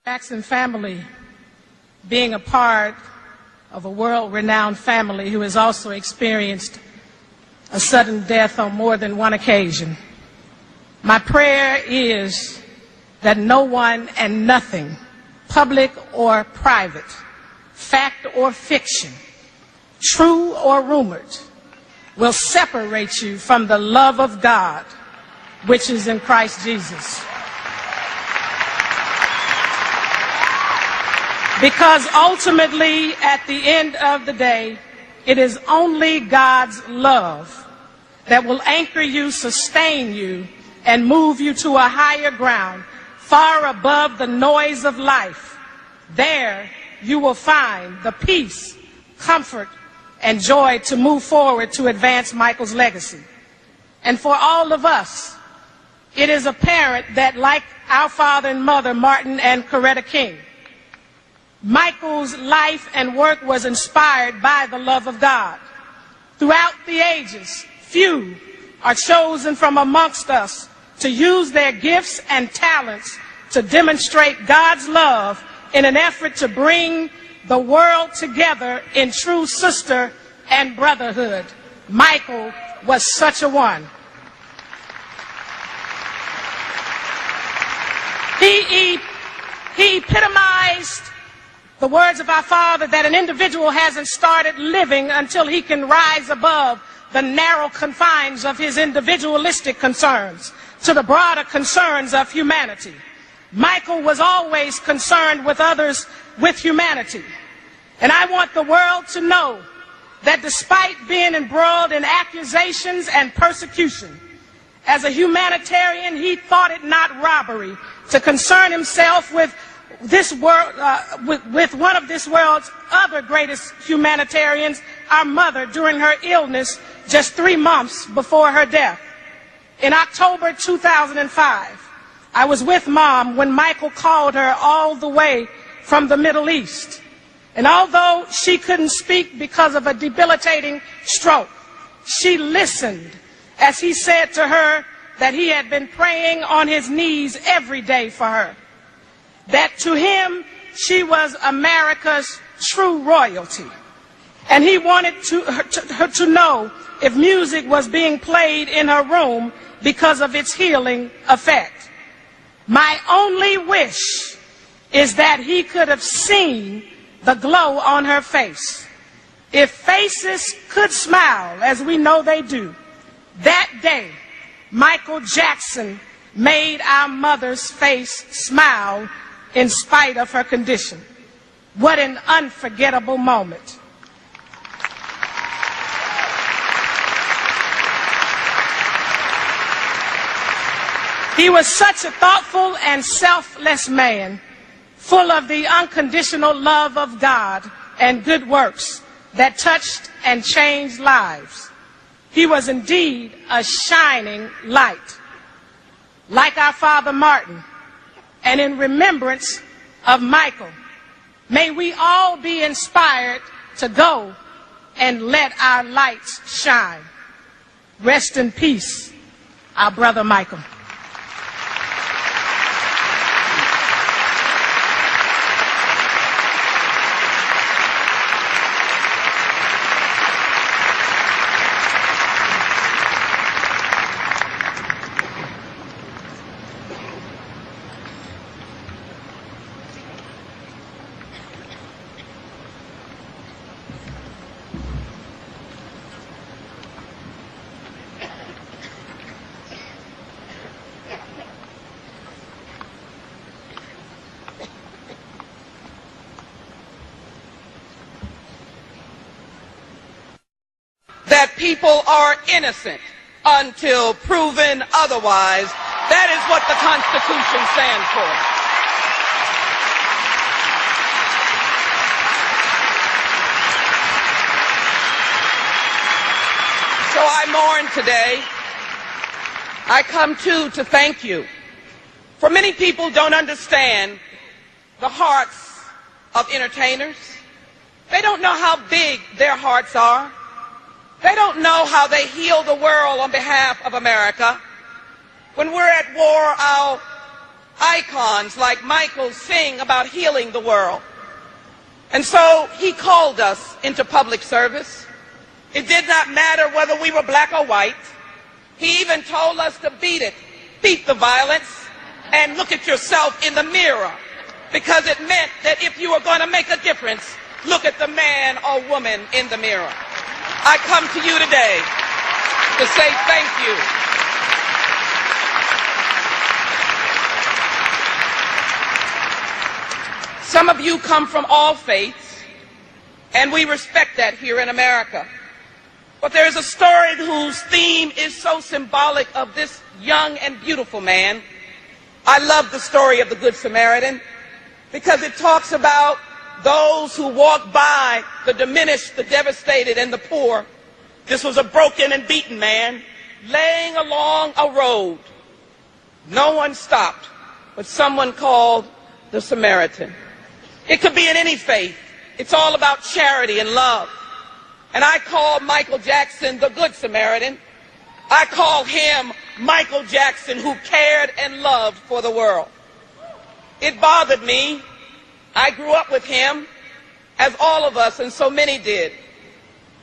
Jackson family, being a part of a world-renowned family who has also experienced a sudden death on more than one occasion, my prayer is that no one and nothing, public or private, fact or fiction, true or rumored, will separate you from the love of God, which is in Christ Jesus. Because ultimately, at the end of the day, it is only God's love that will anchor you, sustain you, and move you to a higher ground, far above the noise of life. There you will find the peace, comfort, and joy to move forward to advance Michael's legacy. And for all of us, it is apparent that, like our father and mother, Martin and Coretta King, Michael's life and work was inspired by the love of God. Throughout the ages, few are chosen from amongst us to use their gifts and talents to demonstrate God's love in an effort to bring the world together in true sister and brotherhood. Michael was such a one. He epitomized the words of our Father that an individual hasn't started living until he can rise above the narrow confines of his individualistic concerns to the broader concerns of humanity. Michael was always concerned with others, with humanity. And I want the world to know that despite being embroiled in accusations and persecution, as a humanitarian, he thought it not robbery to concern himself with this world, with one of this world's other greatest humanitarians, our mother, during her illness just 3 months before her death. In October 2005, I was with Mom when Michael called her all the way from the Middle East. And although she couldn't speak because of a debilitating stroke, she listened as he said to her that he had been praying on his knees every day for her. That to him, she was America's true royalty. And he wanted her to know if music was being played in her room because of its healing effect. My only wish is that he could have seen the glow on her face. If faces could smile, as we know they do, that day, Michael Jackson made our mother's face smile in spite of her condition. What an unforgettable moment. He was such a thoughtful and selfless man, full of the unconditional love of God and good works that touched and changed lives. He was indeed a shining light. Like our father Martin, and in remembrance of Michael, may we all be inspired to go and let our lights shine. Rest in peace, our brother Michael. That people are innocent until proven otherwise. That is what the Constitution stands for. So I mourn today. I come to thank you. For many people don't understand the hearts of entertainers. They don't know how big their hearts are. They don't know how they heal the world on behalf of America. When we're at war, icons like Michael sing about healing the world. And so he called us into public service. It did not matter whether we were black or white. He even told us to beat it, beat the violence, and look at yourself in the mirror, because it meant that if you were going to make a difference, look at the man or woman in the mirror. I come to you today to say thank you. Some of you come from all faiths, and we respect that here in America. But there is a story whose theme is so symbolic of this young and beautiful man. I love the story of the Good Samaritan because it talks about those who walk by the diminished, the devastated, and the poor. This was a broken and beaten man laying along a road. No one stopped, but someone called the Samaritan. It could be in any faith. It's all about charity and love. And I call Michael Jackson the Good Samaritan. I call him Michael Jackson, who cared and loved for the world. It bothered me. I grew up with him, as all of us, and so many did.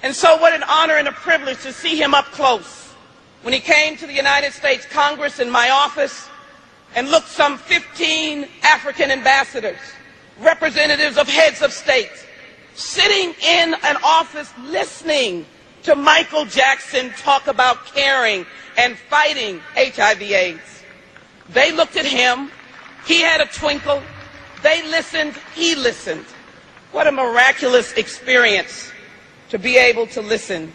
And so what an honor and a privilege to see him up close. When he came to the United States Congress in my office and looked some 15 African ambassadors, representatives of heads of state, sitting in an office listening to Michael Jackson talk about caring and fighting HIV/AIDS. They looked at him. He had a twinkle. They listened. He listened. What a miraculous experience to be able to listen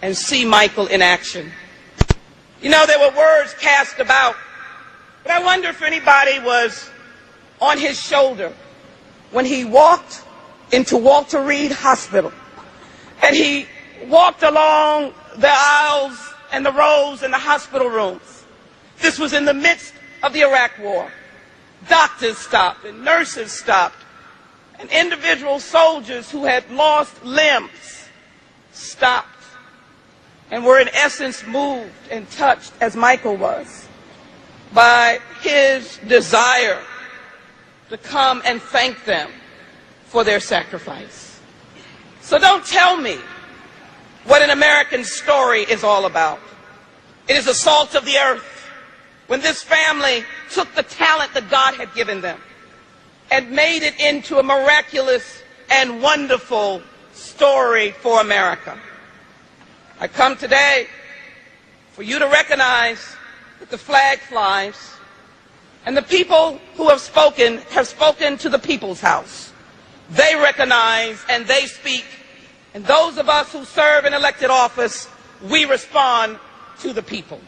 and see Michael in action. You know, there were words cast about, but I wonder if anybody was on his shoulder when he walked into Walter Reed Hospital, and he walked along the aisles and the rows in the hospital rooms. This was in the midst of the Iraq War. Doctors stopped and nurses stopped, and individual soldiers who had lost limbs stopped and were in essence moved and touched, as Michael was, by his desire to come and thank them for their sacrifice. So don't tell me what an American story is all about. It is the salt of the earth. When this family took the talent that God had given them and made it into a miraculous and wonderful story for America. I come today for you to recognize that the flag flies, and the people who have spoken to the people's house. They recognize and they speak, and those of us who serve in elected office, we respond to the people.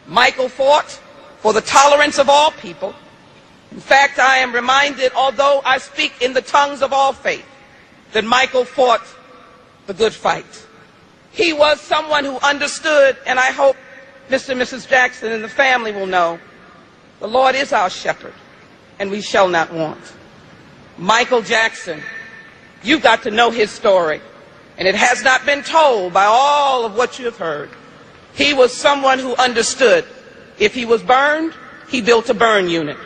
Michael fought for the tolerance of all people. In fact, I am reminded, although I speak in the tongues of all faith, that Michael fought the good fight. He was someone who understood, and I hope Mr. and Mrs. Jackson and the family will know, the Lord is our shepherd, and we shall not want. Michael Jackson, you've got to know his story, and it has not been told by all of what you have heard. He was someone who understood. If he was burned, he built a burn unit.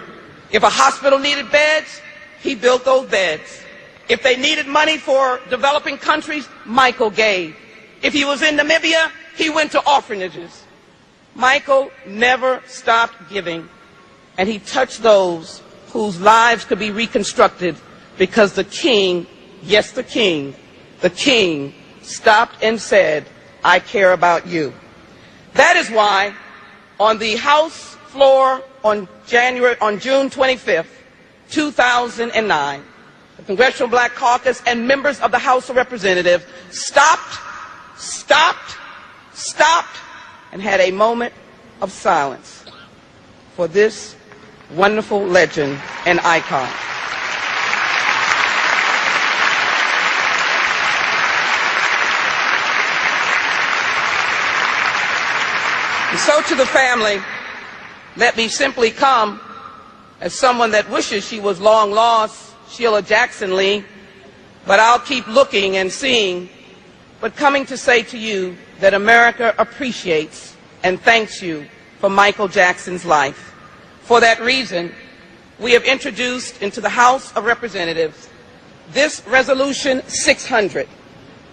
If a hospital needed beds, he built those beds. If they needed money for developing countries, Michael gave. If he was in Namibia, he went to orphanages. Michael never stopped giving, and he touched those whose lives could be reconstructed because the king, yes, the king stopped and said, I care about you. That is why on the House floor on June 25th, 2009, the Congressional Black Caucus and members of the House of Representatives stopped, and had a moment of silence for this wonderful legend and icon. And so to the family, let me simply come as someone that wishes she was long lost, Sheila Jackson Lee, but I'll keep looking and seeing, but coming to say to you that America appreciates and thanks you for Michael Jackson's life. For that reason, we have introduced into the House of Representatives this Resolution 600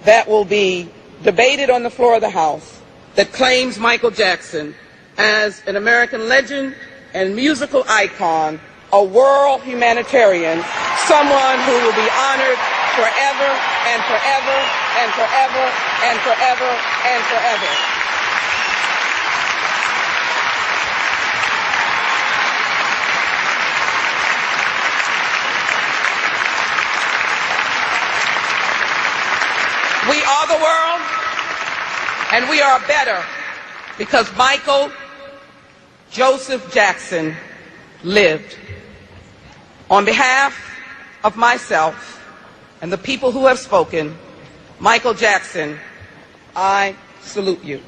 that will be debated on the floor of the House that claims Michael Jackson as an American legend and musical icon, a world humanitarian, someone who will be honored forever and forever and forever and forever and forever. We are the world, and we are better because Michael Joseph Jackson lived. On behalf of myself and the people who have spoken, Michael Jackson, I salute you.